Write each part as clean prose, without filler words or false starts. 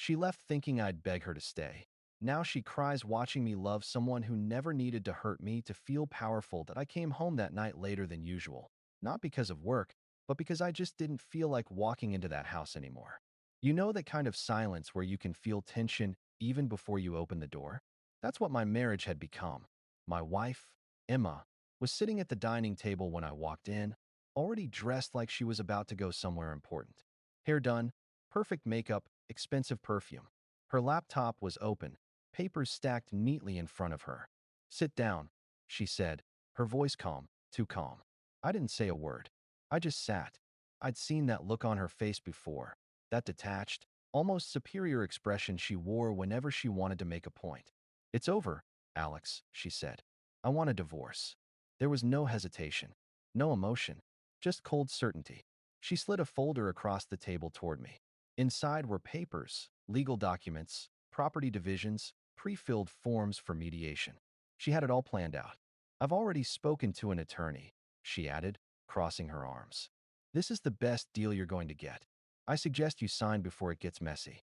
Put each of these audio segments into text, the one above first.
She left thinking I'd beg her to stay. Now she cries watching me love someone who never needed to hurt me to feel powerful that I came home that night later than usual. Not because of work, but because I just didn't feel like walking into that house anymore. You know that kind of silence where you can feel tension even before you open the door? That's what my marriage had become. My wife, Emma, was sitting at the dining table when I walked in, already dressed like she was about to go somewhere important. Hair done, perfect makeup, expensive perfume. Her laptop was open, papers stacked neatly in front of her. "Sit down," she said, her voice calm, too calm. I didn't say a word. I just sat. I'd seen that look on her face before, that detached, almost superior expression she wore whenever she wanted to make a point. "It's over, Alex," she said. "I want a divorce." There was no hesitation, no emotion, just cold certainty. She slid a folder across the table toward me. Inside were papers, legal documents, property divisions, pre-filled forms for mediation. She had it all planned out. "I've already spoken to an attorney," she added, crossing her arms. "This is the best deal you're going to get. I suggest you sign before it gets messy."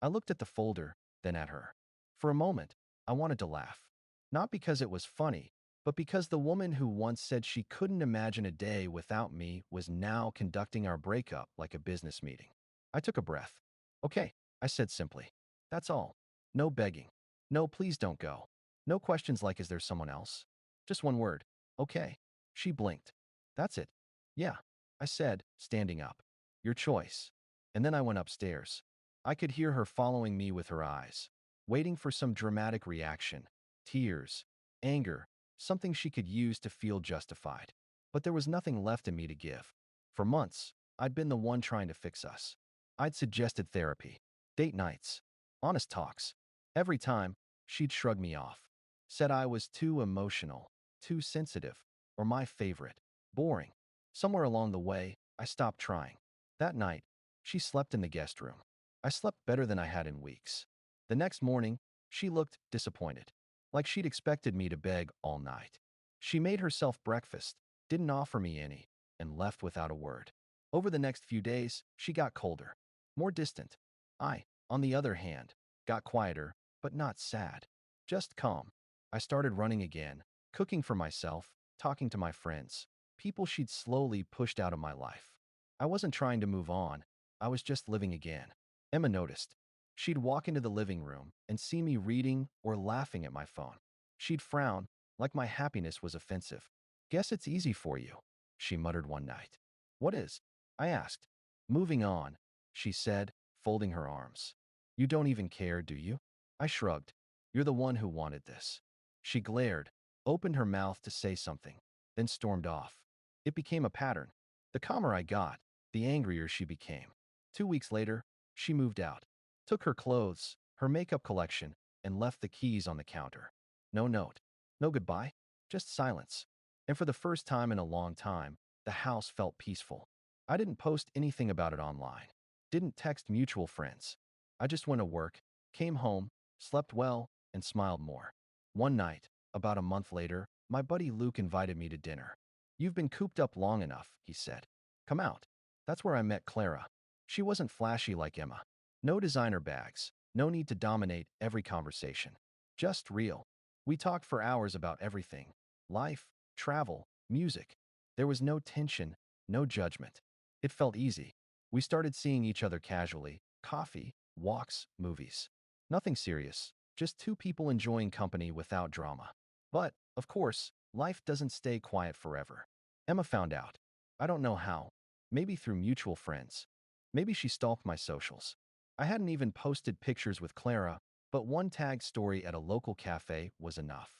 I looked at the folder, then at her. For a moment, I wanted to laugh. Not because it was funny, but because the woman who once said she couldn't imagine a day without me was now conducting our breakup like a business meeting. I took a breath. "Okay," I said simply. "That's all. No begging. No, please don't go. No questions like, is there someone else? Just one word. Okay." She blinked. "That's it." "Yeah," I said, standing up. "Your choice." And then I went upstairs. I could hear her following me with her eyes, waiting for some dramatic reaction, tears, anger, something she could use to feel justified. But there was nothing left in me to give. For months, I'd been the one trying to fix us. I'd suggested therapy, date nights, honest talks. Every time, she'd shrug me off, said I was too emotional, too sensitive, or my favorite, boring. Somewhere along the way, I stopped trying. That night, she slept in the guest room. I slept better than I had in weeks. The next morning, she looked disappointed, like she'd expected me to beg all night. She made herself breakfast, didn't offer me any, and left without a word. Over the next few days, she got colder, more distant. I, on the other hand, got quieter, but not sad, just calm. I started running again, cooking for myself, talking to my friends, people she'd slowly pushed out of my life. I wasn't trying to move on, I was just living again. Emma noticed. She'd walk into the living room and see me reading or laughing at my phone. She'd frown, like my happiness was offensive. "Guess it's easy for you," she muttered one night. "What is?" I asked. "Moving on," she said, folding her arms. "You don't even care, do you?" I shrugged. "You're the one who wanted this." She glared, opened her mouth to say something, then stormed off. It became a pattern. The calmer I got, the angrier she became. 2 weeks later, she moved out, took her clothes, her makeup collection, and left the keys on the counter. No note, no goodbye, just silence. And for the first time in a long time, the house felt peaceful. I didn't post anything about it online, didn't text mutual friends. I just went to work, came home, slept well, and smiled more. One night, about a month later, my buddy Luke invited me to dinner. "You've been cooped up long enough," he said. "Come out." That's where I met Clara. She wasn't flashy like Emma. No designer bags, no need to dominate every conversation. Just real. We talked for hours about everything: life, travel, music. There was no tension, no judgment. It felt easy. We started seeing each other casually: coffee, walks, movies. Nothing serious, just two people enjoying company without drama. But, of course, life doesn't stay quiet forever. Emma found out. I don't know how. Maybe through mutual friends. Maybe she stalked my socials. I hadn't even posted pictures with Clara, but one tagged story at a local cafe was enough.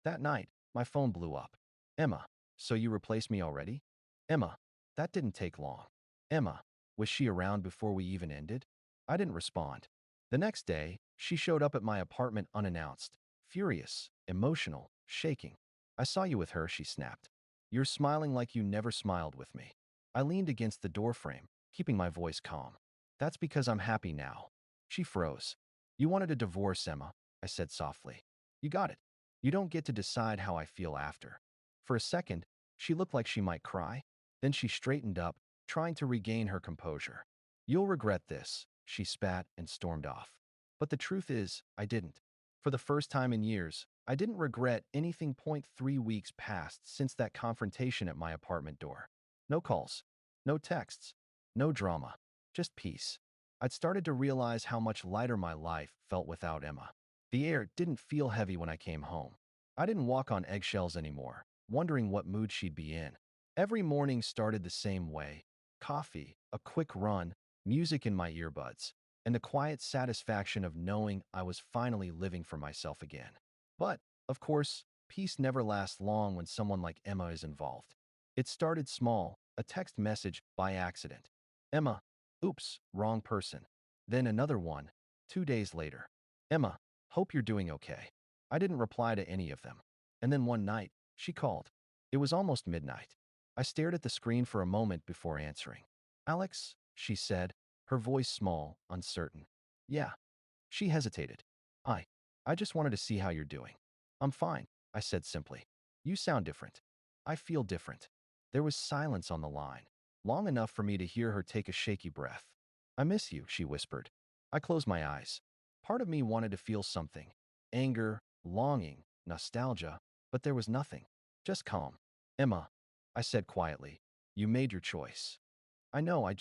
That night, my phone blew up. "Emma, so you replaced me already?" "Emma, that didn't take long." "Emma, was she around before we even ended?" I didn't respond. The next day, she showed up at my apartment unannounced, furious, emotional, shaking. "I saw you with her," she snapped. "You're smiling like you never smiled with me." I leaned against the doorframe, keeping my voice calm. "That's because I'm happy now." She froze. "You wanted a divorce, Emma," I said softly. "You got it. You don't get to decide how I feel after." For a second, she looked like she might cry. Then she straightened up, trying to regain her composure. "You'll regret this," she spat and stormed off. But the truth is, I didn't. For the first time in years, I didn't regret anything. 3 weeks passed since that confrontation at my apartment door. No calls, no texts, no drama, just peace. I'd started to realize how much lighter my life felt without Emma. The air didn't feel heavy when I came home. I didn't walk on eggshells anymore, wondering what mood she'd be in. Every morning started the same way: coffee, a quick run, music in my earbuds, and the quiet satisfaction of knowing I was finally living for myself again. But, of course, peace never lasts long when someone like Emma is involved. It started small, a text message by accident. Emma, oops, wrong person. Then another one, 2 days later. Emma, hope you're doing okay. I didn't reply to any of them. And then one night, she called. It was almost midnight. I stared at the screen for a moment before answering. Alex, she said, her voice small, uncertain. Yeah. She hesitated. Hi. I just wanted to see how you're doing. I'm fine, I said simply. You sound different. I feel different. There was silence on the line, long enough for me to hear her take a shaky breath. I miss you, she whispered. I closed my eyes. Part of me wanted to feel something: anger, longing, nostalgia, but there was nothing. Just calm. Emma, I said quietly, you made your choice. I know, I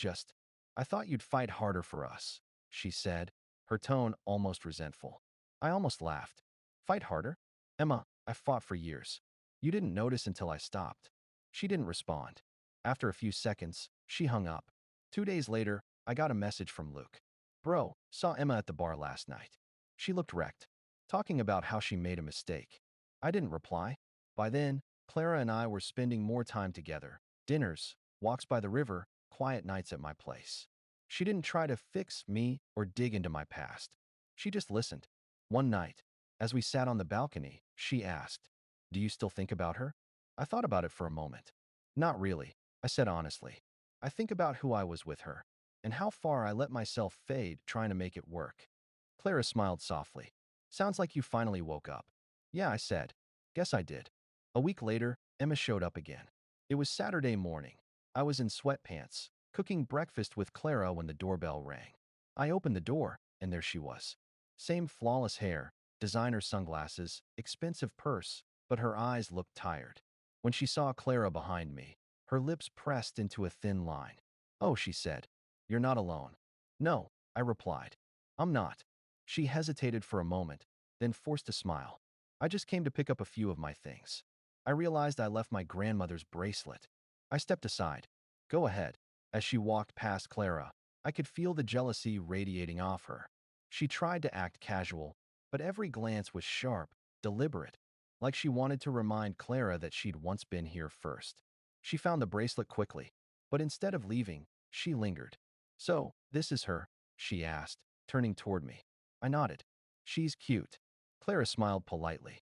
thought you'd fight harder for us, she said, her tone almost resentful. I almost laughed. Fight harder? Emma, I fought for years. You didn't notice until I stopped. She didn't respond. After a few seconds, she hung up. 2 days later, I got a message from Luke. Bro, saw Emma at the bar last night. She looked wrecked, talking about how she made a mistake. I didn't reply. By then, Clara and I were spending more time together: dinners, walks by the river, quiet nights at my place. She didn't try to fix me or dig into my past. She just listened. One night, as we sat on the balcony, she asked, do you still think about her? I thought about it for a moment. Not really, I said honestly. I think about who I was with her, and how far I let myself fade trying to make it work. Clara smiled softly. Sounds like you finally woke up. Yeah, I said. Guess I did. A week later, Emma showed up again. It was Saturday morning. I was in sweatpants, cooking breakfast with Clara when the doorbell rang. I opened the door, and there she was. Same flawless hair, designer sunglasses, expensive purse, but her eyes looked tired. When she saw Clara behind me, her lips pressed into a thin line. Oh, she said, you're not alone. No, I replied. I'm not. She hesitated for a moment, then forced a smile. I just came to pick up a few of my things. I realized I left my grandmother's bracelet. I stepped aside. Go ahead. As she walked past Clara, I could feel the jealousy radiating off her. She tried to act casual, but every glance was sharp, deliberate, like she wanted to remind Clara that she'd once been here first. She found the bracelet quickly, but instead of leaving, she lingered. So, this is her? She asked, turning toward me. I nodded. She's cute. Clara smiled politely.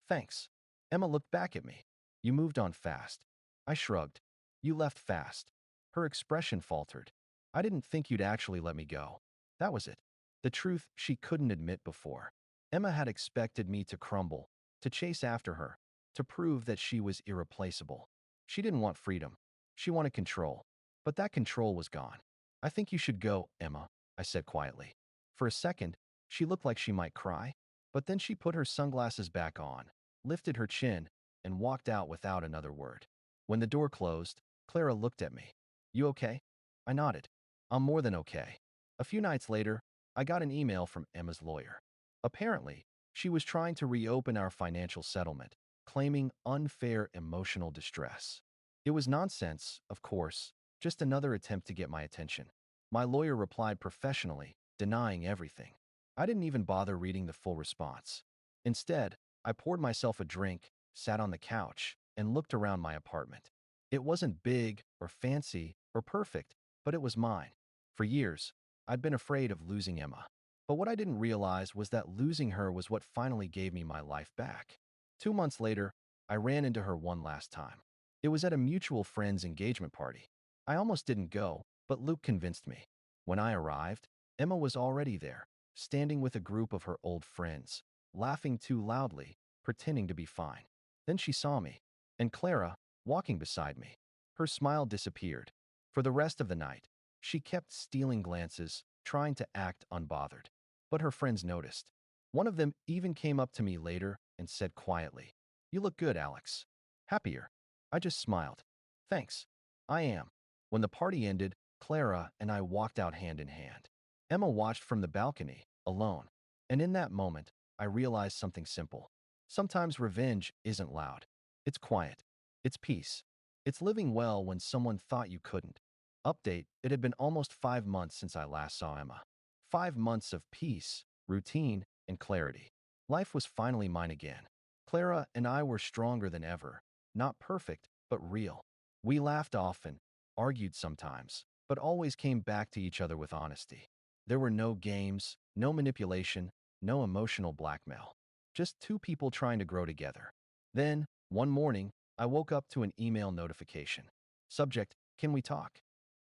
Thanks. Emma looked back at me. You moved on fast. I shrugged. You left fast. Her expression faltered. I didn't think you'd actually let me go. That was it. The truth she couldn't admit before. Emma had expected me to crumble, to chase after her, to prove that she was irreplaceable. She didn't want freedom. She wanted control. But that control was gone. I think you should go, Emma, I said quietly. For a second, she looked like she might cry, but then she put her sunglasses back on, lifted her chin, and walked out without another word. When the door closed, Clara looked at me. You okay? I nodded. I'm more than okay. A few nights later, I got an email from Emma's lawyer. Apparently, she was trying to reopen our financial settlement, claiming unfair emotional distress. It was nonsense, of course, just another attempt to get my attention. My lawyer replied professionally, denying everything. I didn't even bother reading the full response. Instead, I poured myself a drink, sat on the couch, and looked around my apartment. It wasn't big or fancy or perfect, but it was mine. For years, I'd been afraid of losing Emma. But what I didn't realize was that losing her was what finally gave me my life back. 2 months later, I ran into her one last time. It was at a mutual friend's engagement party. I almost didn't go, but Luke convinced me. When I arrived, Emma was already there, standing with a group of her old friends, laughing too loudly, pretending to be fine. Then she saw me, and Clara, walking beside me. Her smile disappeared. For the rest of the night, she kept stealing glances, trying to act unbothered. but her friends noticed. One of them even came up to me later and said quietly, "You look good, Alex." Happier. I just smiled. Thanks. I am. When the party ended, Clara and I walked out hand in hand. Emma watched from the balcony, alone. And in that moment, I realized something simple. Sometimes revenge isn't loud. It's quiet. It's peace. It's living well when someone thought you couldn't. Update, it had been almost 5 months since I last saw Emma. 5 months of peace, routine, and clarity. Life was finally mine again. Clara and I were stronger than ever. Not perfect, but real. We laughed often, argued sometimes, but always came back to each other with honesty. There were no games, no manipulation, no emotional blackmail. Just two people trying to grow together. Then, one morning, I woke up to an email notification. Subject, "Can we talk?"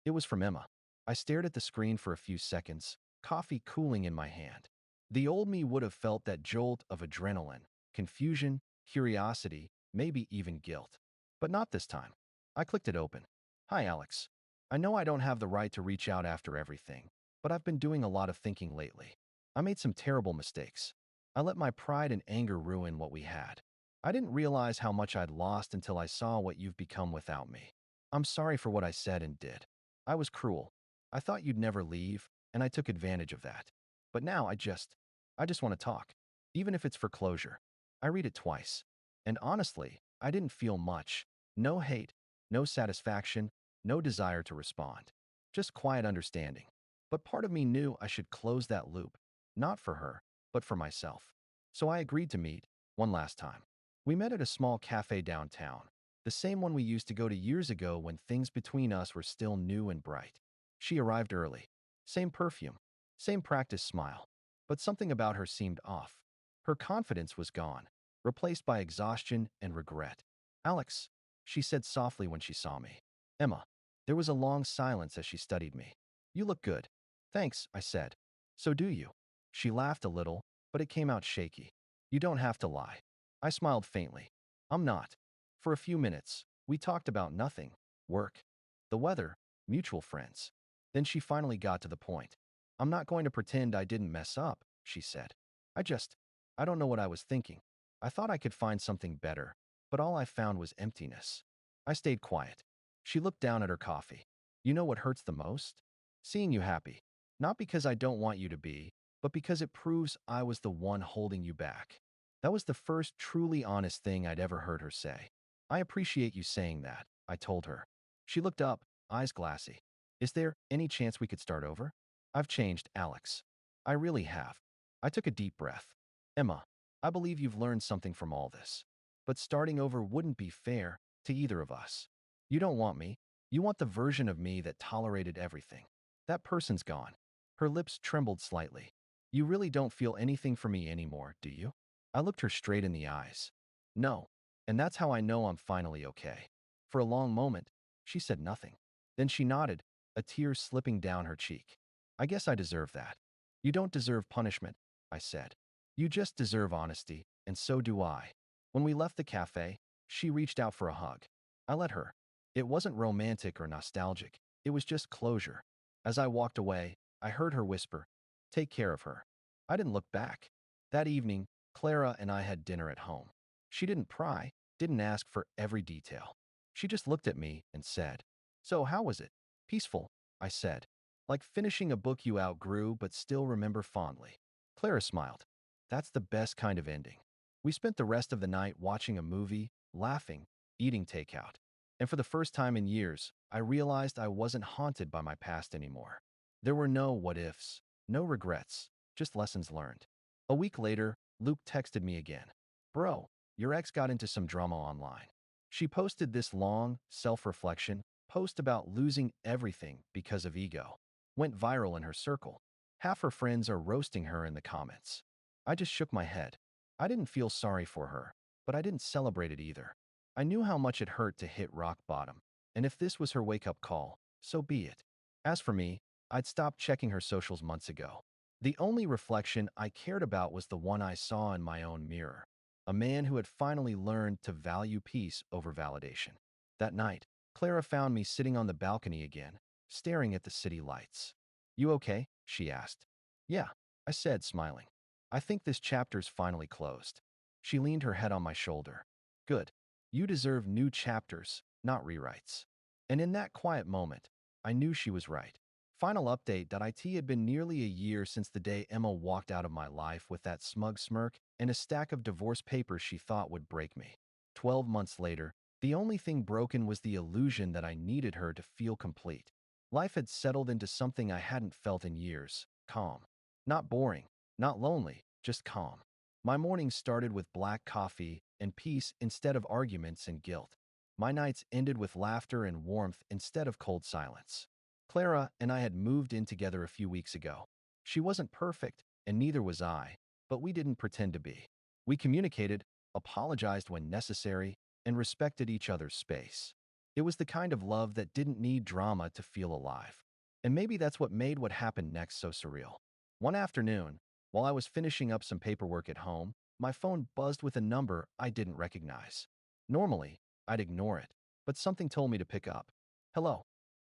It was from Emma. I stared at the screen for a few seconds, coffee cooling in my hand. The old me would have felt that jolt of adrenaline, confusion, curiosity, maybe even guilt. But not this time. I clicked it open. "Hi, Alex. I know I don't have the right to reach out after everything, but I've been doing a lot of thinking lately. I made some terrible mistakes. I let my pride and anger ruin what we had. I didn't realize how much I'd lost until I saw what you've become without me. I'm sorry for what I said and did. I was cruel. I thought you'd never leave, and I took advantage of that. But now I just want to talk, even if it's for closure." I read it twice. And honestly, I didn't feel much. No hate, no satisfaction, no desire to respond. Just quiet understanding. But part of me knew I should close that loop, not for her, but for myself. So I agreed to meet, one last time. We met at a small cafe downtown, the same one we used to go to years ago when things between us were still new and bright. She arrived early. Same perfume, same practiced smile. But something about her seemed off. Her confidence was gone, replaced by exhaustion and regret. "Alex," she said softly when she saw me. "Emma." There was a long silence as she studied me. "You look good." "Thanks," I said. "So do you." She laughed a little, but it came out shaky. "You don't have to lie." I smiled faintly. "I'm not." For a few minutes, we talked about nothing. Work, the weather, mutual friends. Then she finally got to the point. "I'm not going to pretend I didn't mess up," she said. I just, I don't know what I was thinking. I thought I could find something better, but all I found was emptiness." I stayed quiet. She looked down at her coffee. "You know what hurts the most? Seeing you happy. Not because I don't want you to be, but because it proves I was the one holding you back." That was the first truly honest thing I'd ever heard her say. "I appreciate you saying that," I told her. She looked up, eyes glassy. "Is there any chance we could start over?" "I've changed, Alex. I really have." I took a deep breath. "Emma, I believe you've learned something from all this. But starting over wouldn't be fair to either of us. You don't want me. You want the version of me that tolerated everything. That person's gone." Her lips trembled slightly. "You really don't feel anything for me anymore, do you?" I looked her straight in the eyes. "No. And that's how I know I'm finally okay." For a long moment, she said nothing. Then she nodded, a tear slipping down her cheek. "I guess I deserve that." "You don't deserve punishment," I said. "You just deserve honesty, and so do I." When we left the cafe, she reached out for a hug. I let her. It wasn't romantic or nostalgic. It was just closure. As I walked away, I heard her whisper, "Take care of her." I didn't look back. That evening, Clara and I had dinner at home. She didn't pry, didn't ask for every detail. She just looked at me and said, "So how was it?" "Peaceful," I said. "Like finishing a book you outgrew but still remember fondly." Clara smiled. "That's the best kind of ending." We spent the rest of the night watching a movie, laughing, eating takeout. And for the first time in years, I realized I wasn't haunted by my past anymore. There were no what ifs, no regrets, just lessons learned. A week later, Luke texted me again. "Bro, your ex got into some drama online." She posted this long, self-reflection post about losing everything because of ego. Went viral in her circle. Half her friends are roasting her in the comments. I just shook my head. I didn't feel sorry for her, but I didn't celebrate it either. I knew how much it hurt to hit rock bottom, and if this was her wake-up call, so be it. As for me, I'd stopped checking her socials months ago. The only reflection I cared about was the one I saw in my own mirror. A man who had finally learned to value peace over validation. That night, Clara found me sitting on the balcony again, staring at the city lights. "You okay?" she asked. "Yeah." I said, smiling. I think this chapter's finally closed. She leaned her head on my shoulder. Good. You deserve new chapters, not rewrites. And in that quiet moment, I knew she was right. Final update. It had been nearly a year since the day Emma walked out of my life with that smug smirk and a stack of divorce papers she thought would break me. 12 months later, the only thing broken was the illusion that I needed her to feel complete. Life had settled into something I hadn't felt in years, calm. Not boring, not lonely, just calm. My mornings started with black coffee and peace instead of arguments and guilt. My nights ended with laughter and warmth instead of cold silence. Clara and I had moved in together a few weeks ago. She wasn't perfect, and neither was I, but we didn't pretend to be. We communicated, apologized when necessary, and respected each other's space. It was the kind of love that didn't need drama to feel alive. And maybe that's what made what happened next so surreal. One afternoon, while I was finishing up some paperwork at home, my phone buzzed with a number I didn't recognize. Normally, I'd ignore it, but something told me to pick up. Hello.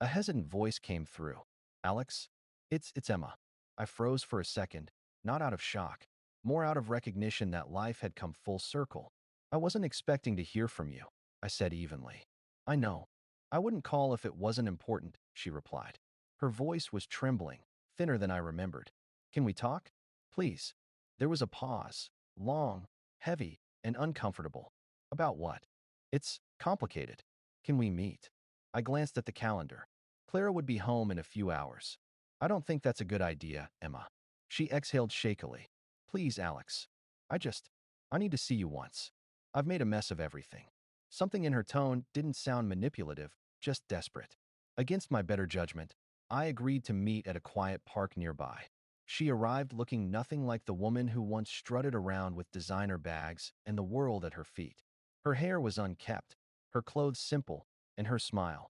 A hesitant voice came through. Alex? It's Emma. I froze for a second, not out of shock, more out of recognition that life had come full circle. I wasn't expecting to hear from you, I said evenly. I know. I wouldn't call if it wasn't important, she replied. Her voice was trembling, thinner than I remembered. Can we talk? Please. There was a pause, long, heavy, and uncomfortable. About what? It's complicated. Can we meet? I glanced at the calendar. Clara would be home in a few hours. I don't think that's a good idea, Emma. She exhaled shakily. Please, Alex. I just, I need to see you once. I've made a mess of everything. Something in her tone didn't sound manipulative, just desperate. Against my better judgment, I agreed to meet at a quiet park nearby. She arrived looking nothing like the woman who once strutted around with designer bags and the world at her feet. Her hair was unkempt, her clothes simple, and her smile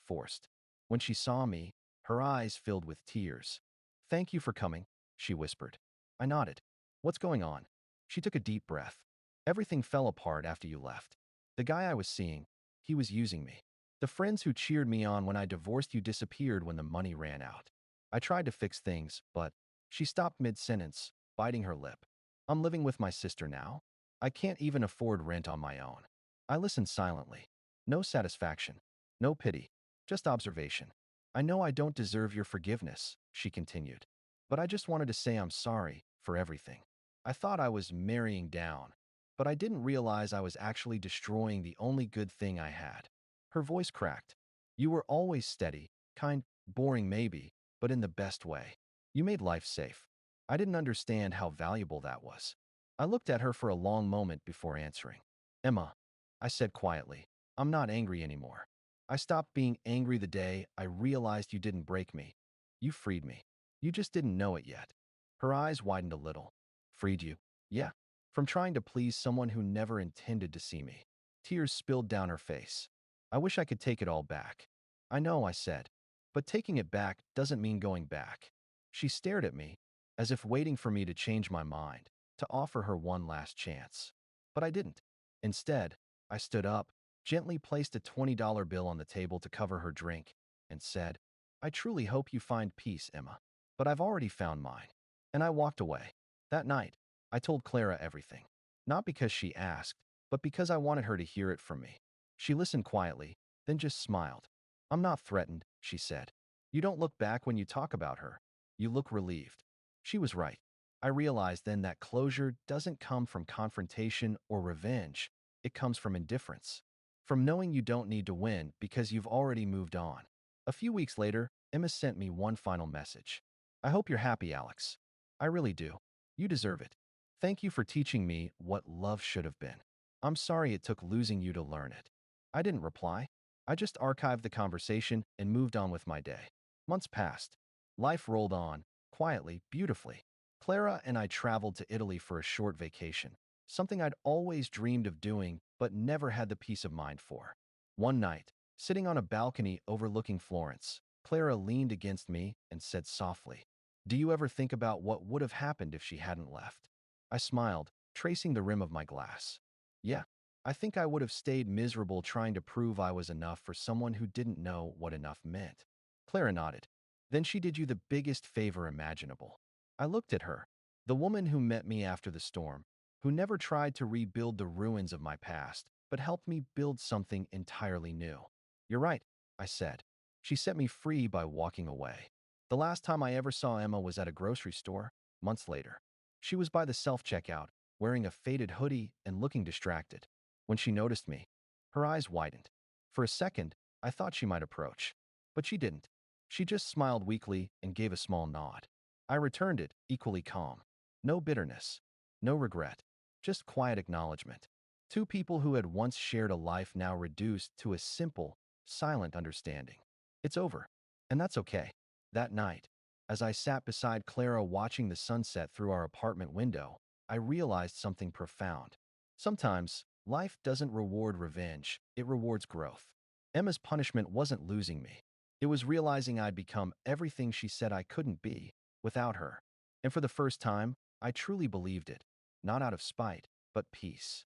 forced. When she saw me, her eyes filled with tears. Thank you for coming, she whispered. I nodded. What's going on? She took a deep breath. Everything fell apart after you left. The guy I was seeing, he was using me. The friends who cheered me on when I divorced you disappeared when the money ran out. I tried to fix things, but she stopped mid-sentence, biting her lip. I'm living with my sister now. I can't even afford rent on my own. I listened silently. No satisfaction. No pity. Just observation. I know I don't deserve your forgiveness, she continued. But I just wanted to say I'm sorry for everything. I thought I was marrying down, but I didn't realize I was actually destroying the only good thing I had. Her voice cracked. You were always steady, kind, boring maybe, but in the best way. You made life safe. I didn't understand how valuable that was. I looked at her for a long moment before answering. Emma, I said quietly, I'm not angry anymore. I stopped being angry the day I realized you didn't break me. You freed me. You just didn't know it yet. Her eyes widened a little. Freed you? Yeah. From trying to please someone who never intended to see me. Tears spilled down her face. I wish I could take it all back. I know, I said. But taking it back doesn't mean going back. She stared at me, as if waiting for me to change my mind, to offer her one last chance. But I didn't. Instead, I stood up, gently placed a $20 bill on the table to cover her drink, and said, I truly hope you find peace, Emma. But I've already found mine. And I walked away. That night, I told Clara everything. Not because she asked, but because I wanted her to hear it from me. She listened quietly, then just smiled. I'm not threatened, she said. You don't look back when you talk about her. You look relieved. She was right. I realized then that closure doesn't come from confrontation or revenge. It comes from indifference. From knowing you don't need to win because you've already moved on. A few weeks later, Emma sent me one final message. I hope you're happy, Alex. I really do. You deserve it. Thank you for teaching me what love should have been. I'm sorry it took losing you to learn it. I didn't reply. I just archived the conversation and moved on with my day. Months passed. Life rolled on, quietly, beautifully. Clara and I traveled to Italy for a short vacation, something I'd always dreamed of doing but never had the peace of mind for. One night, sitting on a balcony overlooking Florence, Clara leaned against me and said softly, Do you ever think about what would have happened if she hadn't left? I smiled, tracing the rim of my glass. Yeah, I think I would have stayed miserable trying to prove I was enough for someone who didn't know what enough meant. Clara nodded. Then she did you the biggest favor imaginable. I looked at her, the woman who met me after the storm, who never tried to rebuild the ruins of my past, but helped me build something entirely new. You're right, I said. She set me free by walking away. The last time I ever saw Emma was at a grocery store, months later. She was by the self-checkout, wearing a faded hoodie and looking distracted. When she noticed me, her eyes widened. For a second, I thought she might approach. But she didn't. She just smiled weakly and gave a small nod. I returned it, equally calm. No bitterness, no regret, just quiet acknowledgement. Two people who had once shared a life now reduced to a simple, silent understanding. It's over, and that's okay. That night, as I sat beside Clara watching the sunset through our apartment window, I realized something profound. Sometimes, life doesn't reward revenge, it rewards growth. Emma's punishment wasn't losing me. It was realizing I'd become everything she said I couldn't be without her. And for the first time, I truly believed it, not out of spite, but peace.